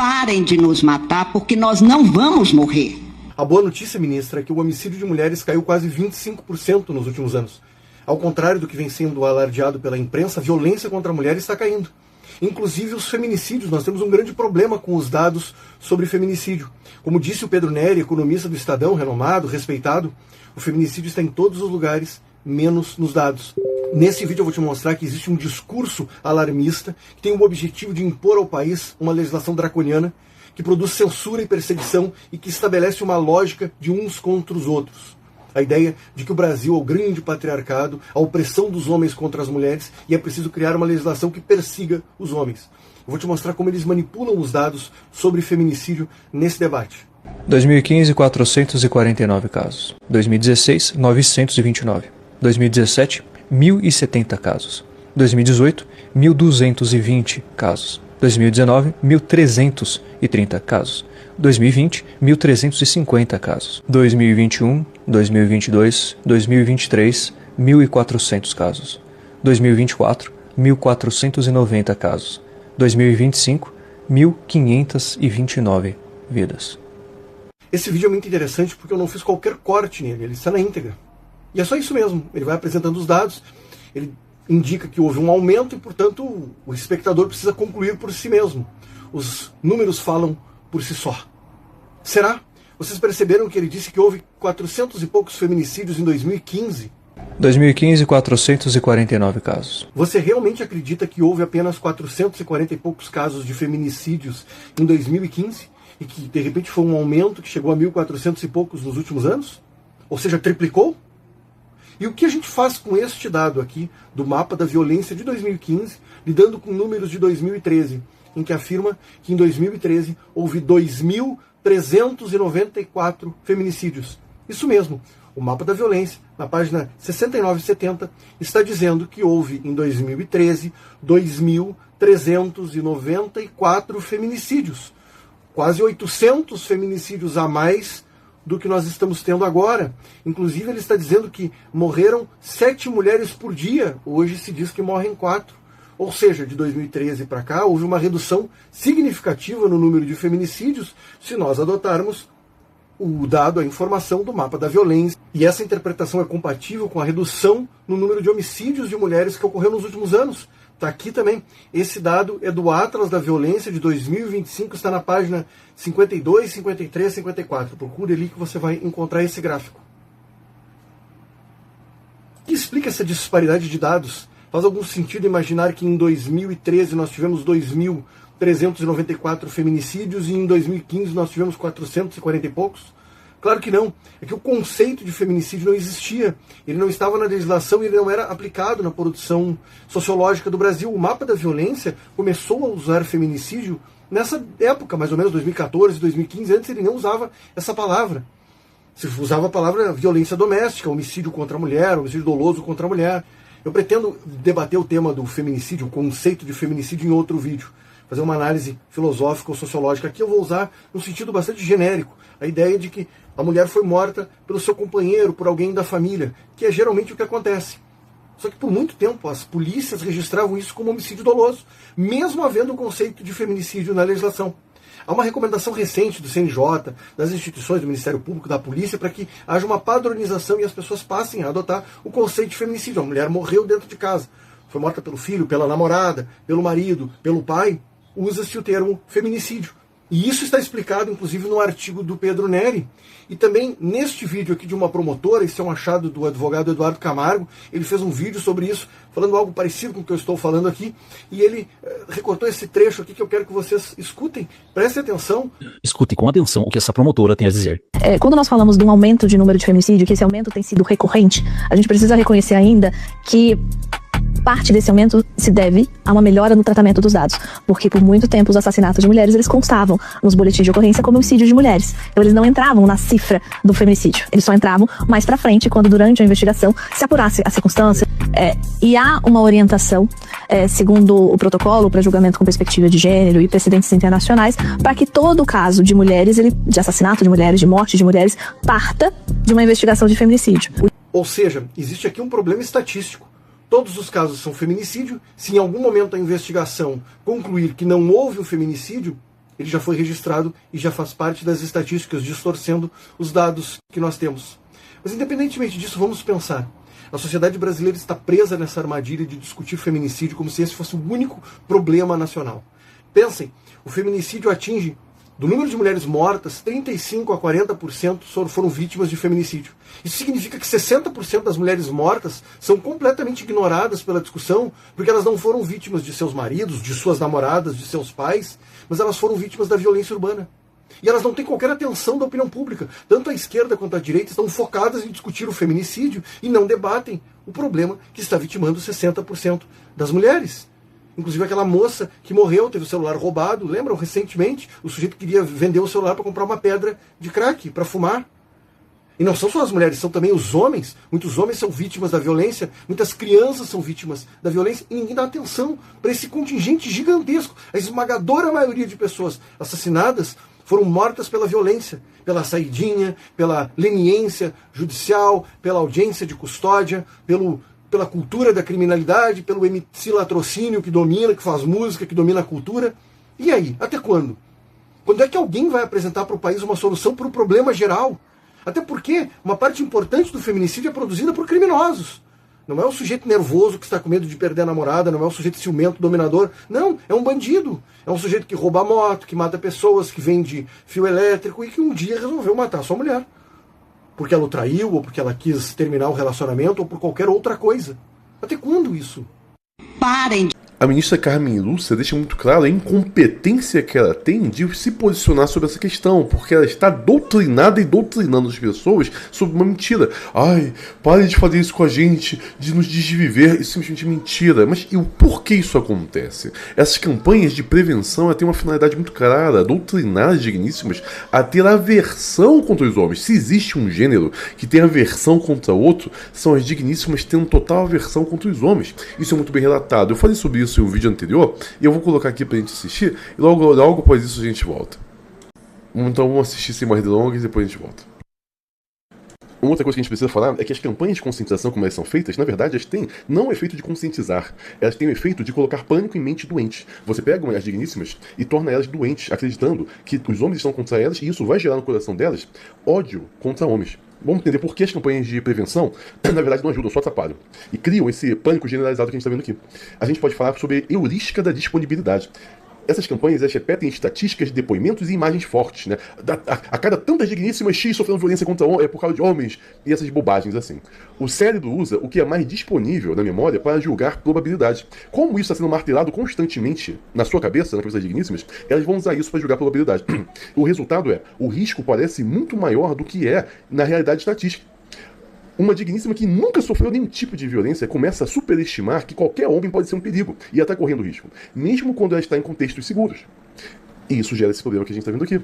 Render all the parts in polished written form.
parem de nos matar, porque nós não vamos morrer. A boa notícia, ministra, é que o homicídio de mulheres caiu quase 25% nos últimos anos. Ao contrário do que vem sendo alardeado pela imprensa, a violência contra a mulher está caindo. Inclusive os feminicídios, nós temos um grande problema com os dados sobre feminicídio. Como disse o Pedro Neri, economista do Estadão, renomado, respeitado, o feminicídio está em todos os lugares, menos nos dados. Nesse vídeo eu vou te mostrar que existe um discurso alarmista que tem o objetivo de impor ao país uma legislação draconiana que produz censura e perseguição e que estabelece uma lógica de uns contra os outros. A ideia de que o Brasil é o grande patriarcado, a opressão dos homens contra as mulheres e é preciso criar uma legislação que persiga os homens. Eu vou te mostrar como eles manipulam os dados sobre feminicídio nesse debate. 2015, 449 casos. 2016, 929. 2017, 1.070 casos. 2018, 1.220 casos. 2019, 1.330 casos. 2020, 1.350 casos. 2021, 2022, 2023, 1.400 casos. 2024, 1.490 casos. 2025, 1.529 vidas. Esse vídeo é muito interessante porque eu não fiz qualquer corte nele, ele está na íntegra. E é só isso mesmo, ele vai apresentando os dados, ele indica que houve um aumento e, portanto, o espectador precisa concluir por si mesmo. Os números falam por si só. Será? Vocês perceberam que ele disse que houve 400 e poucos feminicídios em 2015? 2015, 449 casos. Você realmente acredita que houve apenas 440 e poucos casos de feminicídios em 2015? E que, de repente, foi um aumento que chegou a 1.400 e poucos nos últimos anos? Ou seja, triplicou? E o que a gente faz com este dado aqui, do mapa da violência de 2015, lidando com números de 2013, em que afirma que em 2013 houve 2.394 feminicídios? Isso mesmo, o mapa da violência, na página 69 e 70, está dizendo que houve em 2013 2.394 feminicídios. Quase 800 feminicídios a mais do que nós estamos tendo agora. Inclusive, ele está dizendo que morreram 7 mulheres por dia. Hoje se diz que morrem 4. Ou seja, de 2013 para cá, houve uma redução significativa no número de feminicídios se nós adotarmos o dado, a informação do mapa da violência. E essa interpretação é compatível com a redução no número de homicídios de mulheres que ocorreu nos últimos anos. Está aqui também. Esse dado é do Atlas da Violência de 2025, está na página 52, 53, 54. Procure ali que você vai encontrar esse gráfico. O que explica essa disparidade de dados? Faz algum sentido imaginar que em 2013 nós tivemos 2.394 feminicídios e em 2015 nós tivemos 440 e poucos? Claro que não. É que o conceito de feminicídio não existia. Ele não estava na legislação e ele não era aplicado na produção sociológica do Brasil. O mapa da violência começou a usar feminicídio nessa época, mais ou menos 2014, 2015. Antes ele não usava essa palavra. Se usava a palavra violência doméstica, homicídio contra a mulher, homicídio doloso contra a mulher. Eu pretendo debater o tema do feminicídio, o conceito de feminicídio em outro vídeo. Fazer uma análise filosófica ou sociológica. Aqui eu vou usar num sentido bastante genérico. A ideia de que a mulher foi morta pelo seu companheiro, por alguém da família, que é geralmente o que acontece. Só que por muito tempo as polícias registravam isso como homicídio doloso, mesmo havendo o conceito de feminicídio na legislação. Há uma recomendação recente do CNJ, das instituições do Ministério Público, da polícia, para que haja uma padronização e as pessoas passem a adotar o conceito de feminicídio. A mulher morreu dentro de casa, foi morta pelo filho, pela namorada, pelo marido, pelo pai. Usa-se o termo feminicídio. E isso está explicado, inclusive, no artigo do Pedro Neri. E também neste vídeo aqui de uma promotora, esse é um achado do advogado Eduardo Camargo, ele fez um vídeo sobre isso, falando algo parecido com o que eu estou falando aqui, e ele recortou esse trecho aqui que eu quero que vocês escutem. Prestem atenção. Escute com atenção o que essa promotora tem a dizer. Quando nós falamos de um aumento de número de feminicídio, que esse aumento tem sido recorrente, a gente precisa reconhecer ainda que parte desse aumento se deve a uma melhora no tratamento dos dados, porque por muito tempo os assassinatos de mulheres eles constavam nos boletins de ocorrência como homicídio de mulheres. Então eles não entravam na cifra do feminicídio, eles só entravam mais pra frente quando durante a investigação se apurasse a circunstância. E há uma orientação, segundo o protocolo para julgamento com perspectiva de gênero e precedentes internacionais, para que todo caso de mulheres, de assassinato de mulheres, de morte de mulheres, parta de uma investigação de feminicídio. Ou seja, existe aqui um problema estatístico. Todos os casos são feminicídio. Se em algum momento a investigação concluir que não houve um feminicídio, ele já foi registrado e já faz parte das estatísticas, distorcendo os dados que nós temos. Mas independentemente disso, vamos pensar. A sociedade brasileira está presa nessa armadilha de discutir feminicídio como se esse fosse o único problema nacional. Pensem, o feminicídio atinge, do número de mulheres mortas, 35% a 40% foram vítimas de feminicídio. Isso significa que 60% das mulheres mortas são completamente ignoradas pela discussão, porque elas não foram vítimas de seus maridos, de suas namoradas, de seus pais, mas elas foram vítimas da violência urbana. E elas não têm qualquer atenção da opinião pública. Tanto a esquerda quanto a direita estão focadas em discutir o feminicídio e não debatem o problema que está vitimando 60% das mulheres. Inclusive aquela moça que morreu, teve o celular roubado, lembram recentemente? O sujeito queria vender o celular para comprar uma pedra de crack, para fumar. E não são só as mulheres, são também os homens. Muitos homens são vítimas da violência, muitas crianças são vítimas da violência, e ninguém dá atenção para esse contingente gigantesco. A esmagadora maioria de pessoas assassinadas foram mortas pela violência, pela saidinha, pela leniência judicial, pela audiência de custódia, pela cultura da criminalidade, pelo MC latrocínio que domina, que faz música, que domina a cultura. E aí, até quando? Quando é que alguém vai apresentar para o país uma solução para o problema geral? Até porque uma parte importante do feminicídio é produzida por criminosos. Não é o sujeito nervoso que está com medo de perder a namorada, não é o sujeito ciumento, dominador. Não, é um bandido. É um sujeito que rouba moto, que mata pessoas, que vende fio elétrico e que um dia resolveu matar sua mulher. Porque ela o traiu, ou porque ela quis terminar o relacionamento, ou por qualquer outra coisa. Até quando isso? Parem de... A ministra Carmen Lúcia deixa muito claro a incompetência que ela tem de se posicionar sobre essa questão, porque ela está doutrinada e doutrinando as pessoas sobre uma mentira. Ai, pare de fazer isso com a gente, de nos desviver, isso é simplesmente mentira. Mas e o porquê isso acontece? Essas campanhas de prevenção têm uma finalidade muito clara, doutrinar as digníssimas a ter aversão contra os homens. Se existe um gênero que tem aversão contra outro, são as digníssimas tendo total aversão contra os homens. Isso é muito bem relatado. Eu falei sobre isso em um vídeo anterior, e eu vou colocar aqui pra gente assistir, e logo após isso a gente volta. Então vamos assistir sem mais delongas e depois a gente volta. Uma outra coisa que a gente precisa falar é que as campanhas de conscientização, como elas são feitas, na verdade elas têm não o efeito de conscientizar, elas têm o efeito de colocar pânico em mente doente. Você pega as digníssimas e torna elas doentes, acreditando que os homens estão contra elas, e isso vai gerar no coração delas ódio contra homens. Vamos entender por que as campanhas de prevenção, na verdade, não ajudam, só atrapalham. E criam esse pânico generalizado que a gente está vendo aqui. A gente pode falar sobre heurística da disponibilidade. Essas campanhas elas repetem estatísticas, depoimentos e imagens fortes, né? A cada tantas digníssimas X sofrendo violência contra por causa de homens e essas bobagens assim. O cérebro usa o que é mais disponível na memória para julgar probabilidade. Como isso está sendo martelado constantemente na sua cabeça, na cabeça das digníssimas, elas vão usar isso para julgar probabilidade. O resultado é, o risco parece muito maior do que é na realidade estatística. Uma digníssima que nunca sofreu nenhum tipo de violência começa a superestimar que qualquer homem pode ser um perigo e ela está correndo risco, mesmo quando ela está em contextos seguros. E isso gera esse problema que a gente está vendo aqui.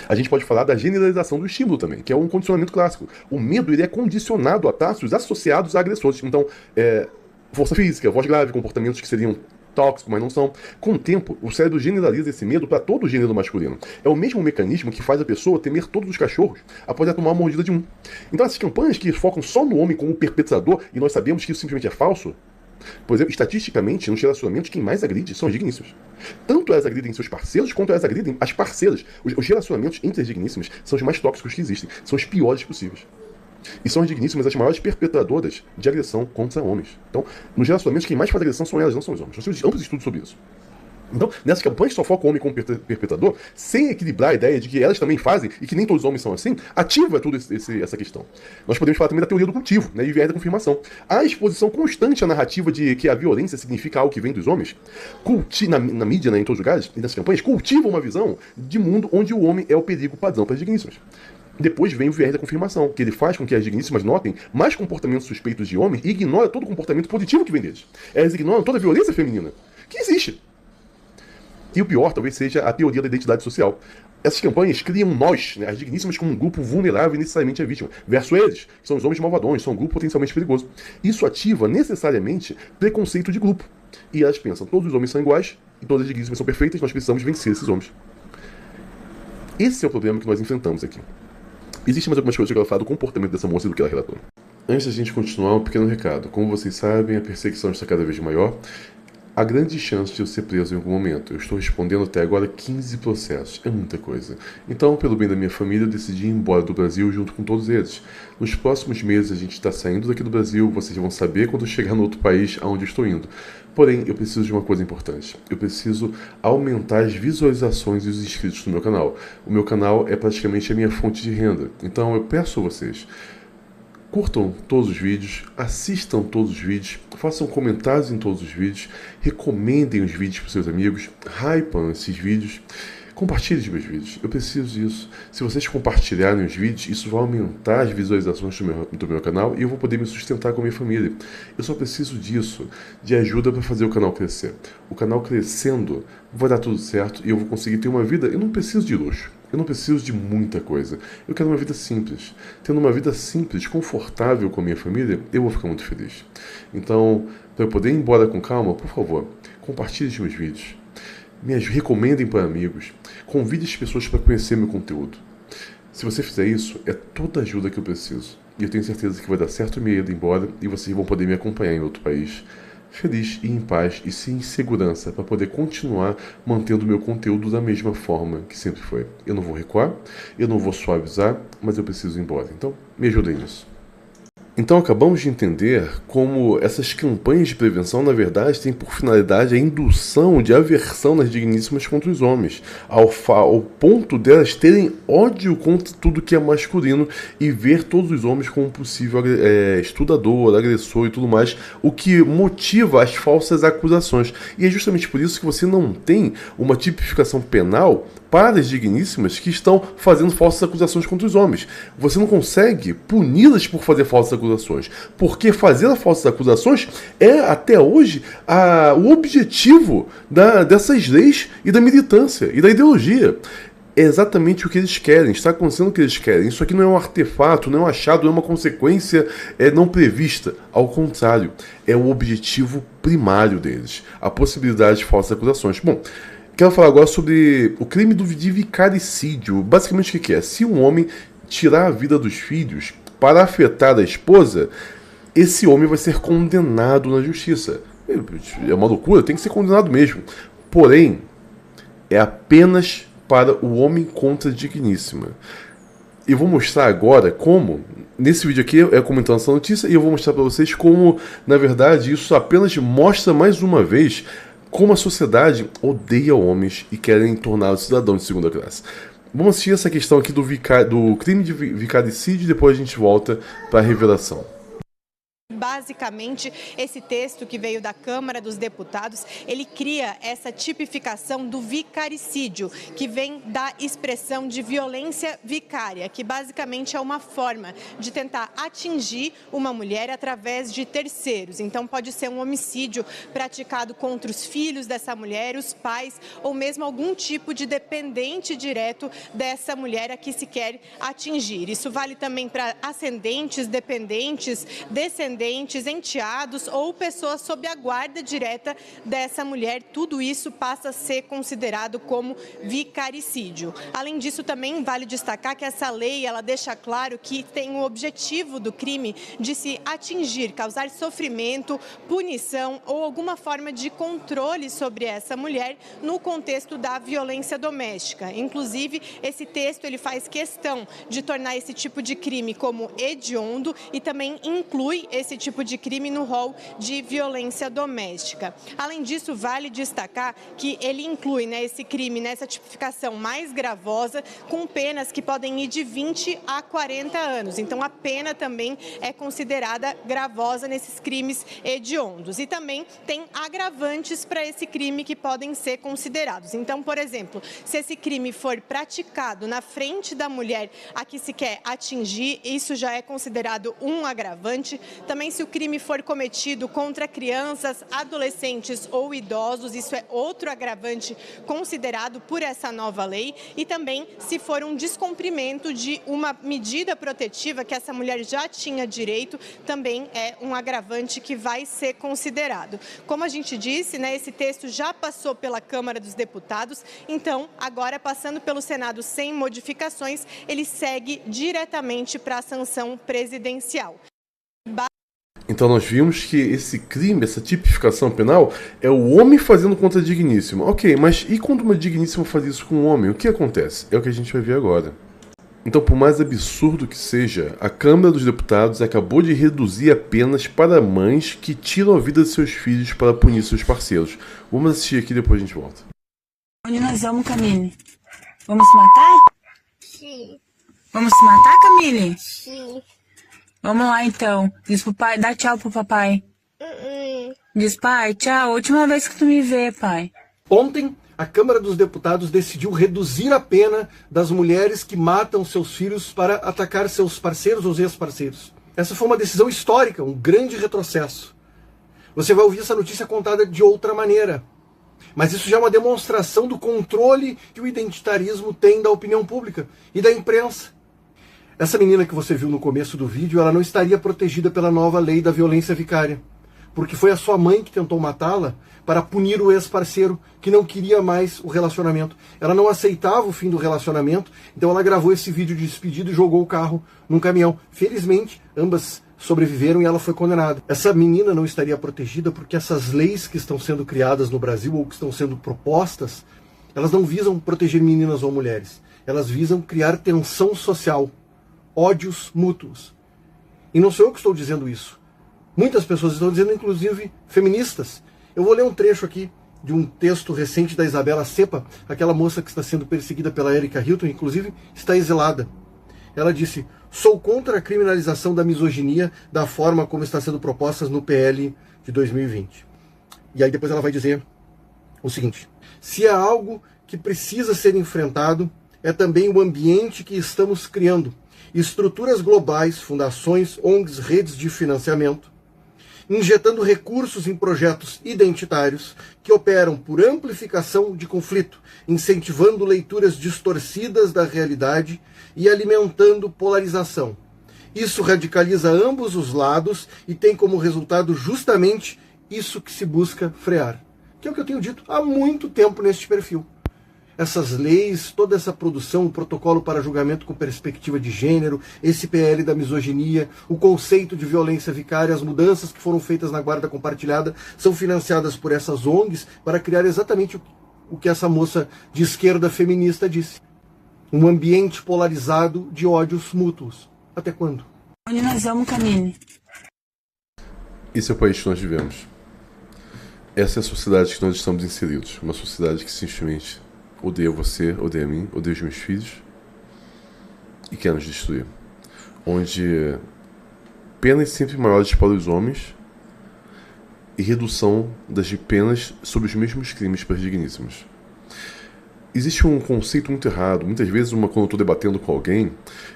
A gente pode falar da generalização do estímulo também, que é um condicionamento clássico. O medo ele é condicionado a traços associados a agressores. Então, força física, voz grave, comportamentos que seriam tóxicos, mas não são. Com o tempo, o cérebro generaliza esse medo para todo o gênero masculino. É o mesmo mecanismo que faz a pessoa temer todos os cachorros após ela tomar uma mordida de um. Então essas campanhas que focam só no homem como perpetrador, e nós sabemos que isso simplesmente é falso, por exemplo, estatisticamente, nos relacionamentos, quem mais agride são as digníssimas. Tanto elas agridem seus parceiros, quanto elas agridem as parceiras. Os relacionamentos entre as digníssimas são os mais tóxicos que existem, são os piores possíveis. E são as digníssimas as maiores perpetradoras de agressão contra homens. Então, nos relacionamentos, quem mais faz agressão são elas, não são os homens. Nós temos amplos estudos sobre isso. Então, nessas campanhas que só focam o homem como perpetrador, sem equilibrar a ideia de que elas também fazem e que nem todos os homens são assim, ativa toda essa questão. Nós podemos falar também da teoria do cultivo, né, e viés da confirmação. A exposição constante à narrativa de que a violência significa algo que vem dos homens, na mídia, né, em todos os lugares, e nessas campanhas, cultiva uma visão de mundo onde o homem é o perigo padrão para as digníssimas. Depois vem o viés da confirmação, que ele faz com que as digníssimas notem mais comportamentos suspeitos de homens e ignora todo o comportamento positivo que vem deles. Elas ignoram toda a violência feminina, que existe. E o pior talvez seja a teoria da identidade social. Essas campanhas criam nós, né, as digníssimas, como um grupo vulnerável e necessariamente a vítima, versus eles, que são os homens malvadões, são um grupo potencialmente perigoso. Isso ativa necessariamente preconceito de grupo. E elas pensam, todos os homens são iguais e todas as digníssimas são perfeitas, nós precisamos vencer esses homens. Esse é o problema que nós enfrentamos aqui. Existem mais algumas coisas que eu quero falar do comportamento dessa moça e do que ela relatou. Antes da gente continuar, um pequeno recado. Como vocês sabem, a perseguição está cada vez maior. Há grande chance de eu ser preso em algum momento. Eu estou respondendo até agora 15 processos. É muita coisa. Então, pelo bem da minha família, eu decidi ir embora do Brasil junto com todos eles. Nos próximos meses a gente está saindo daqui do Brasil. Vocês vão saber quando eu chegar no outro país aonde eu estou indo. Porém, eu preciso de uma coisa importante. Eu preciso aumentar as visualizações e os inscritos no meu canal. O meu canal é praticamente a minha fonte de renda. Então, eu peço a vocês... curtam todos os vídeos, assistam todos os vídeos, façam comentários em todos os vídeos, recomendem os vídeos para os seus amigos, hypam esses vídeos, compartilhem os meus vídeos. Eu preciso disso. Se vocês compartilharem os vídeos, isso vai aumentar as visualizações do meu canal e eu vou poder me sustentar com a minha família. Eu só preciso disso, de ajuda para fazer o canal crescer. O canal crescendo, vai dar tudo certo e eu vou conseguir ter uma vida. Eu não preciso de luxo. Eu não preciso de muita coisa. Eu quero uma vida simples. Tendo uma vida simples, confortável com a minha família, eu vou ficar muito feliz. Então, para eu poder ir embora com calma, por favor, compartilhe os meus vídeos. Me recomendem para amigos. Convide as pessoas para conhecer meu conteúdo. Se você fizer isso, é toda a ajuda que eu preciso. E eu tenho certeza que vai dar certo a minha ida embora e vocês vão poder me acompanhar em outro país. Feliz e em paz e sem insegurança para poder continuar mantendo meu conteúdo da mesma forma que sempre foi. Eu não vou recuar, eu não vou suavizar, mas eu preciso ir embora. Então, me ajudem nisso. Então acabamos de entender como essas campanhas de prevenção, na verdade, têm por finalidade a indução de aversão nas digníssimas contra os homens, ao ponto delas terem ódio contra tudo que é masculino e ver todos os homens como possível estudador, agressor e tudo mais, o que motiva as falsas acusações. E é justamente por isso que você não tem uma tipificação penal para as digníssimas que estão fazendo falsas acusações contra os homens. Você não consegue puni-las por fazer falsas acusações, porque fazer as falsas acusações é, até hoje, o objetivo dessas leis e da militância e da ideologia. É exatamente o que eles querem, está acontecendo o que eles querem. Isso aqui não é um artefato, não é um achado, não é uma consequência não prevista. Ao contrário, é o objetivo primário deles, a possibilidade de falsas acusações. Bom, quero falar agora sobre o crime de vicaricídio. Basicamente o que é? Se um homem tirar a vida dos filhos para afetar a esposa, esse homem vai ser condenado na justiça. É uma loucura, tem que ser condenado mesmo. Porém, é apenas para o homem contra a digníssima. Eu vou mostrar agora como, nesse vídeo aqui é comentando essa notícia, e eu vou mostrar para vocês como, na verdade, isso apenas mostra mais uma vez como a sociedade odeia homens e querem torná-los cidadãos de segunda classe. Vamos assistir essa questão aqui do crime de vicaricídio e depois a gente volta para a revelação. Basicamente, esse texto que veio da Câmara dos Deputados, ele cria essa tipificação do vicaricídio, que vem da expressão de violência vicária, que basicamente é uma forma de tentar atingir uma mulher através de terceiros. Então, pode ser um homicídio praticado contra os filhos dessa mulher, os pais, ou mesmo algum tipo de dependente direto dessa mulher a que se quer atingir. Isso vale também para ascendentes, dependentes, descendentes, enteados ou pessoas sob a guarda direta dessa mulher. Tudo isso passa a ser considerado como vicaricídio. Além disso, também vale destacar que essa lei, ela deixa claro que tem o objetivo do crime de se atingir, causar sofrimento, punição ou alguma forma de controle sobre essa mulher no contexto da violência doméstica. Inclusive, esse texto ele faz questão de tornar esse tipo de crime como hediondo e também inclui esse tipo de crime no rol de violência doméstica. Além disso, vale destacar que ele inclui esse crime nessa tipificação mais gravosa, com penas que podem ir de 20 a 40 anos. Então, a pena também é considerada gravosa nesses crimes hediondos. E também tem agravantes para esse crime que podem ser considerados. Então, por exemplo, se esse crime for praticado na frente da mulher a que se quer atingir, isso já é considerado um agravante. Também, se o crime for cometido contra crianças, adolescentes ou idosos, isso é outro agravante considerado por essa nova lei. E também, se for um descumprimento de uma medida protetiva que essa mulher já tinha direito, também é um agravante que vai ser considerado. Como a gente disse, esse texto já passou pela Câmara dos Deputados, então, agora passando pelo Senado sem modificações, ele segue diretamente para a sanção presidencial. Então nós vimos que esse crime, essa tipificação penal, é o homem fazendo contra a digníssima. Ok, mas e quando uma digníssima faz isso com um homem? O que acontece? É o que a gente vai ver agora. Então, por mais absurdo que seja, a Câmara dos Deputados acabou de reduzir apenas para mães que tiram a vida de seus filhos para punir seus parceiros. Vamos assistir aqui e depois a gente volta. Onde nós vamos, Camille? Vamos se matar? Sim. Vamos se matar, Camille? Sim. Vamos lá, então. Diz pro pai, dá tchau pro papai. Diz, pai, tchau, última vez que tu me vê, pai. Ontem, a Câmara dos Deputados decidiu reduzir a pena das mulheres que matam seus filhos para atacar seus parceiros ou ex-parceiros. Essa foi uma decisão histórica, um grande retrocesso. Você vai ouvir essa notícia contada de outra maneira. Mas isso já é uma demonstração do controle que o identitarismo tem da opinião pública e da imprensa. Essa menina que você viu no começo do vídeo, ela não estaria protegida pela nova lei da violência vicária, porque foi a sua mãe que tentou matá-la para punir o ex-parceiro que não queria mais o relacionamento. Ela não aceitava o fim do relacionamento, então ela gravou esse vídeo de despedida e jogou o carro num caminhão. Felizmente, ambas sobreviveram e ela foi condenada. Essa menina não estaria protegida porque essas leis que estão sendo criadas no Brasil ou que estão sendo propostas, elas não visam proteger meninas ou mulheres. Elas visam criar tensão social, ódios mútuos. E não sou eu que estou dizendo isso. Muitas pessoas estão dizendo, inclusive feministas. Eu vou ler um trecho aqui de um texto recente da Isabela Cepa, aquela moça que está sendo perseguida pela Erika Hilton, inclusive está exilada. Ela disse: sou contra a criminalização da misoginia da forma como está sendo propostas no PL de 2020. E aí depois ela vai dizer o seguinte: se há algo que precisa ser enfrentado, é também o ambiente que estamos criando. Estruturas globais, fundações, ONGs, redes de financiamento, injetando recursos em projetos identitários que operam por amplificação de conflito, incentivando leituras distorcidas da realidade e alimentando polarização. Isso radicaliza ambos os lados e tem como resultado justamente isso que se busca frear. Que é o que eu tenho dito há muito tempo neste perfil. Essas leis, toda essa produção, o protocolo para julgamento com perspectiva de gênero, esse PL da misoginia, o conceito de violência vicária, as mudanças que foram feitas na guarda compartilhada, são financiadas por essas ONGs para criar exatamente o que essa moça de esquerda feminista disse. Um ambiente polarizado de ódios mútuos. Até quando? Onde nós vamos, Camille? Esse é o país que nós vivemos. Essa é a sociedade que nós estamos inseridos. Uma sociedade que simplesmente odeia você, odeia mim, odeia os meus filhos e quer nos destruir. Onde penas sempre maiores para os homens e redução das penas sobre os mesmos crimes para as digníssimas. Existe um conceito muito errado. Muitas vezes, quando eu estou debatendo com alguém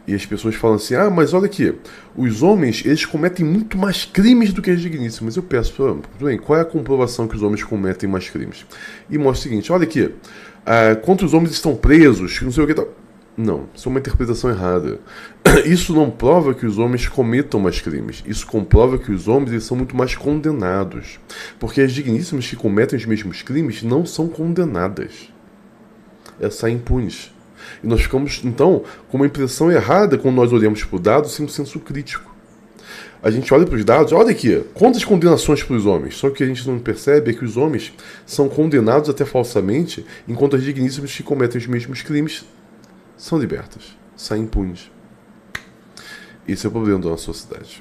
e as pessoas falam assim: ah, mas olha aqui, os homens, eles cometem muito mais crimes do que as digníssimas. Eu peço, bem, qual é a comprovação que os homens cometem mais crimes? E mostra o seguinte: olha aqui, quantos homens estão presos, não sei o que tal. Não, isso é uma interpretação errada. Isso não prova que os homens cometam mais crimes. Isso comprova que os homens eles são muito mais condenados. Porque as digníssimas que cometem os mesmos crimes não são condenadas. Elas saem impunes. E nós ficamos, então, com uma impressão errada quando nós olhamos para o dado sem um senso crítico. A gente olha para os dados, olha aqui, quantas condenações para os homens. Só que o que a gente não percebe é que os homens são condenados até falsamente, enquanto as digníssimas que cometem os mesmos crimes são libertas, saem impunes. Esse é o problema da nossa sociedade.